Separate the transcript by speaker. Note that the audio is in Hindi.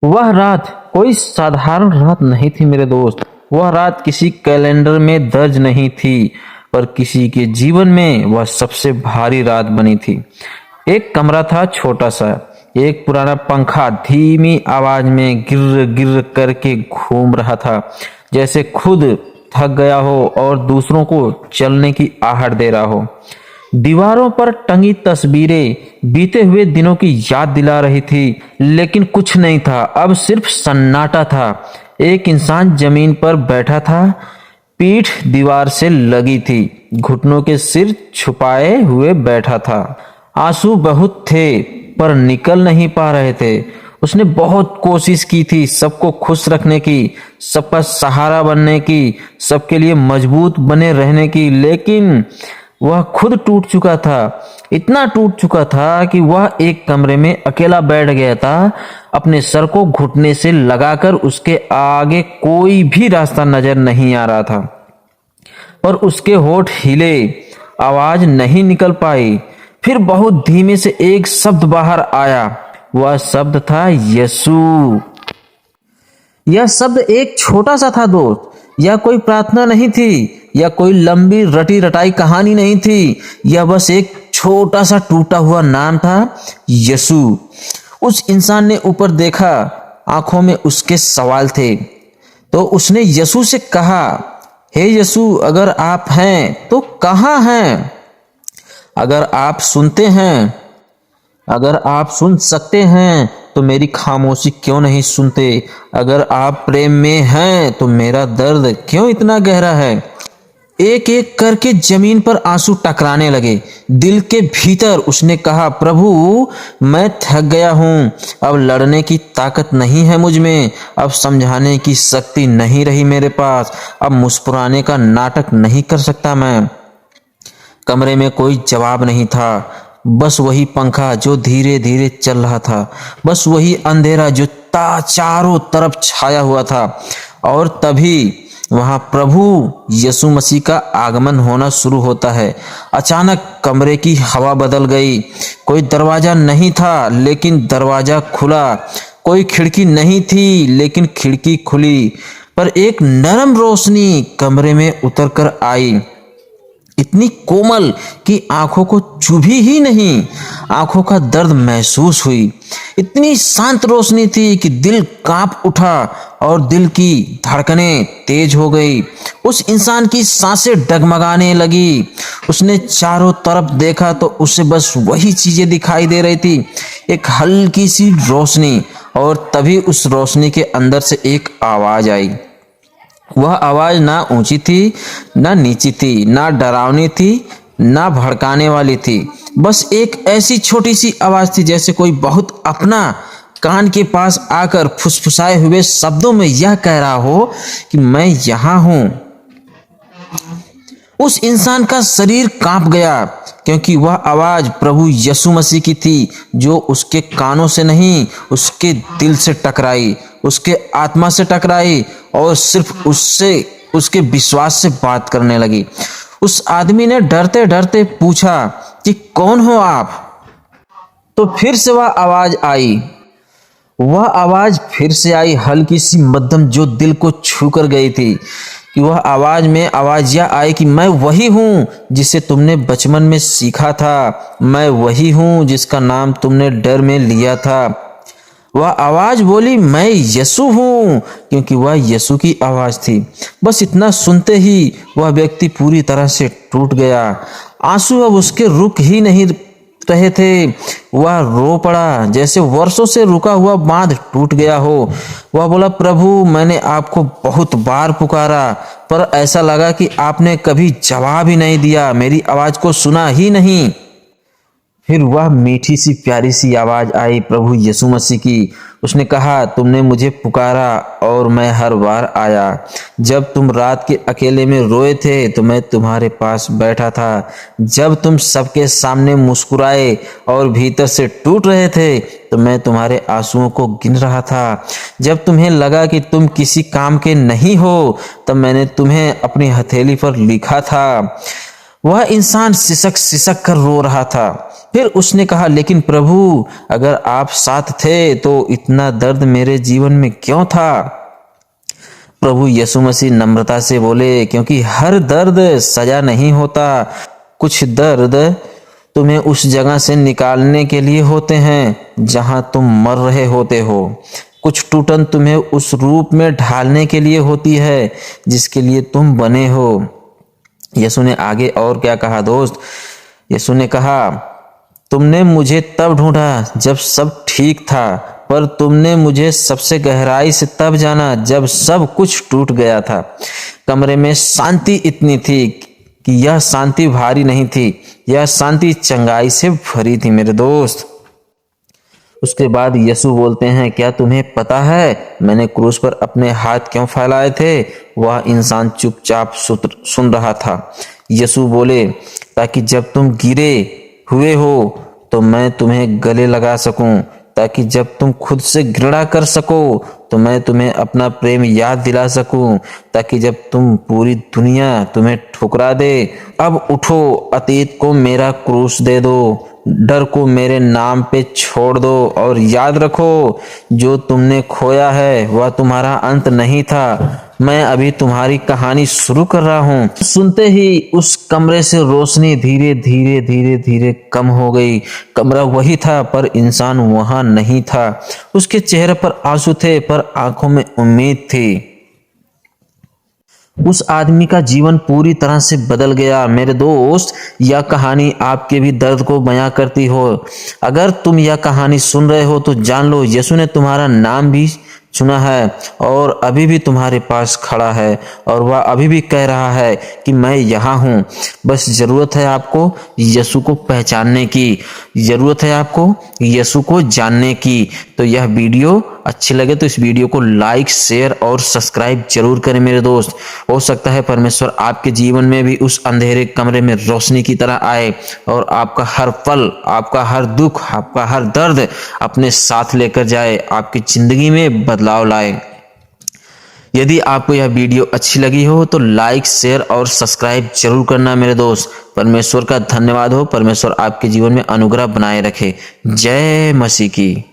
Speaker 1: वह रात कोई साधारण रात नहीं थी मेरे दोस्त। वह रात किसी कैलेंडर में दर्ज नहीं थी, पर किसी के जीवन में वह सबसे भारी रात बनी थी। एक कमरा था छोटा सा। एक पुराना पंखा धीमी आवाज में गिर गिर करके घूम रहा था, जैसे खुद थक गया हो और दूसरों को चलने की आहट दे रहा हो। दीवारों पर टंगी तस्वीरें बीते हुए दिनों की याद दिला रही थी, लेकिन कुछ नहीं था। अब सिर्फ सन्नाटा था। एक इंसान जमीन पर बैठा था, पीठ दीवार से लगी थी, घुटनों के सिर छुपाए हुए बैठा था। आंसू बहुत थे पर निकल नहीं पा रहे थे। उसने बहुत कोशिश की थी सबको खुश रखने की, सबका सहारा बनने की, सबके लिए मजबूत बने रहने की, लेकिन वह खुद टूट चुका था। इतना टूट चुका था कि वह एक कमरे में अकेला बैठ गया था, अपने सर को घुटने से लगाकर। उसके आगे कोई भी रास्ता नजर नहीं आ रहा था, पर उसके होठ हिले, आवाज नहीं निकल पाई। फिर बहुत धीमे से एक शब्द बाहर आया। वह शब्द था यीशु। यह शब्द एक छोटा सा था दोस्त। यह कोई प्रार्थना नहीं थी, या कोई लंबी रटी रटाई कहानी नहीं थी। यह बस एक छोटा सा टूटा हुआ नाम था, यीशु। उस इंसान ने ऊपर देखा, आंखों में उसके सवाल थे। तो उसने यीशु से कहा, हे यीशु, अगर आप हैं तो कहाँ हैं? अगर आप सुनते हैं, अगर आप सुन सकते हैं तो मेरी खामोशी क्यों नहीं सुनते? अगर आप प्रेम में हैं तो मेरा दर्द क्यों इतना गहरा है? एक एक करके जमीन पर आंसू टकराने लगे। दिल के भीतर उसने कहा, प्रभु, मैं थक गया हूँ। अब लड़ने की ताकत नहीं है मुझ में। अब समझाने की शक्ति नहीं रही मेरे पास। अब मुस्कुराने का नाटक नहीं कर सकता मैं। कमरे में कोई जवाब नहीं था। बस वही पंखा जो धीरे धीरे चल रहा था, बस वही अंधेरा जो चारों तरफ छाया हुआ था। और तभी वहां प्रभु यीशु मसीह का आगमन होना शुरू होता है। अचानक कमरे की हवा बदल गई। कोई दरवाजा नहीं था, लेकिन दरवाजा खुला। कोई खिड़की नहीं थी, लेकिन खिड़की खुली। पर एक नरम रोशनी कमरे में उतर कर आई, इतनी कोमल कि आंखों को चुभी ही नहीं, आंखों का दर्द महसूस हुई। इतनी शांत रोशनी थी कि दिल कांप उठा और दिल की धड़कनें तेज हो गई। उस इंसान की सांसें डगमगाने लगी। उसने चारों तरफ देखा तो उसे बस वही चीजें दिखाई दे रही थी, एक हल्की सी रोशनी। और तभी उस रोशनी के अंदर से एक आवाज आई। वह आवाज ना ऊंची थी, ना नीची थी, ना डरावनी थी, ना भड़काने वाली थी। बस एक ऐसी छोटी सी आवाज थी जैसे कोई बहुत अपना कान के पास आकर फुसफुसाए हुए शब्दों में यह कह रहा हो कि मैं यहां हूं। उस इंसान का शरीर कांप गया, क्योंकि वह आवाज प्रभु यीशु मसीह की थी, जो उसके कानों से नहीं, उसके दिल से टकराई, उसके आत्मा से टकराई और सिर्फ उससे, उसके विश्वास से बात करने लगी। उस आदमी ने डरते डरते पूछा कि कौन हो आप? तो फिर से वह आवाज आई। वह आवाज फिर से आई, हल्की सी मध्यम, जो दिल को छू कर गई थी। कि वह आवाज में आवाज यह आई कि मैं वही हूं जिसे तुमने बचपन में सीखा था। मैं वही हूं जिसका नाम तुमने डर में लिया था। वह आवाज बोली, मैं यीशु हूं, क्योंकि वह यीशु की आवाज थी। बस इतना सुनते ही वह व्यक्ति पूरी तरह से टूट गया। आंसू अब उसके रुक ही नहीं रहे थे। वह रो पड़ा, जैसे वर्षों से रुका हुआ बांध टूट गया हो। वह बोला, प्रभु, मैंने आपको बहुत बार पुकारा, पर ऐसा लगा कि आपने कभी जवाब ही नहीं दिया, मेरी आवाज को सुना ही नहीं। फिर वह मीठी सी प्यारी सी आवाज आई प्रभु यीशु मसीह की। उसने कहा, तुमने मुझे पुकारा और मैं हर बार आया। जब तुम रात के अकेले में रोए थे तो मैं तुम्हारे पास बैठा था। जब तुम सबके सामने मुस्कुराए और भीतर से टूट रहे थे तो मैं तुम्हारे आंसुओं को गिन रहा था। जब तुम्हें लगा कि तुम किसी काम के नहीं हो तब मैंने तुम्हें अपनी हथेली पर लिखा था। वह इंसान सिसक सिसक कर रो रहा था। फिर उसने कहा, लेकिन प्रभु, अगर आप साथ थे तो इतना दर्द मेरे जीवन में क्यों था? प्रभु यीशु मसीह नम्रता से बोले, क्योंकि हर दर्द सजा नहीं होता। कुछ दर्द तुम्हें उस जगह से निकालने के लिए होते हैं जहां तुम मर रहे होते हो। कुछ टूटन तुम्हें उस रूप में ढालने के लिए होती है जिसके लिए तुम बने हो। यीशु ने आगे और क्या कहा दोस्त? यीशु ने कहा, तुमने मुझे तब ढूंढा जब सब ठीक था, पर तुमने मुझे सबसे गहराई से तब जाना जब सब कुछ टूट गया था। कमरे में शांति इतनी थी कि यह शांति भारी नहीं थी, यह शांति चंगाई से भरी थी मेरे दोस्त। उसके बाद यीशु बोलते हैं, क्या तुम्हें पता है मैंने क्रूस पर अपने हाथ क्यों फैलाए थे? वह इंसान चुपचाप सुन रहा था। यीशु बोले, ताकि जब तुम गिरे हुए हो तो मैं तुम्हें गले लगा सकूं, ताकि जब तुम खुद से घृणा कर सको तो मैं तुम्हें अपना प्रेम याद दिला सकूं, ताकि जब तुम पूरी दुनिया तुम्हें ठुकरा दे, अब उठो, अतीत को मेरा क्रूस दे दो, डर को मेरे नाम पे छोड़ दो और याद रखो, जो तुमने खोया है वह तुम्हारा अंत नहीं था। मैं अभी तुम्हारी कहानी शुरू कर रहा हूँ। सुनते ही उस कमरे से रोशनी धीरे धीरे धीरे धीरे कम हो गई। कमरा वही था पर इंसान वहां नहीं था। उसके चेहरे पर आंसू थे पर आंखों में उम्मीद थी। उस आदमी का जीवन पूरी तरह से बदल गया। मेरे दोस्त, यह कहानी आपके भी दर्द को बयां करती हो। अगर तुम यह कहानी सुन रहे हो तो जान लो, यीशु ने तुम्हारा नाम भी सुना है और अभी भी तुम्हारे पास खड़ा है और वह अभी भी कह रहा है कि मैं यहाँ हूँ। बस जरूरत है आपको यीशु को पहचानने की, जरूरत है आपको यीशु को जानने की। तो यह वीडियो अच्छी लगे तो इस वीडियो को लाइक, शेयर और सब्सक्राइब जरूर करें मेरे दोस्त। हो सकता है परमेश्वर आपके जीवन में भी उस अंधेरे कमरे में रोशनी की तरह आए और आपका हर पल, आपका हर दुख, आपका हर दर्द अपने साथ लेकर जाए, आपकी जिंदगी में बदलाव लाए। यदि आपको यह वीडियो अच्छी लगी हो तो लाइक, शेयर और सब्सक्राइब जरूर करना मेरे दोस्त। परमेश्वर का धन्यवाद हो। परमेश्वर आपके जीवन में अनुग्रह बनाए रखे। जय मसीह की।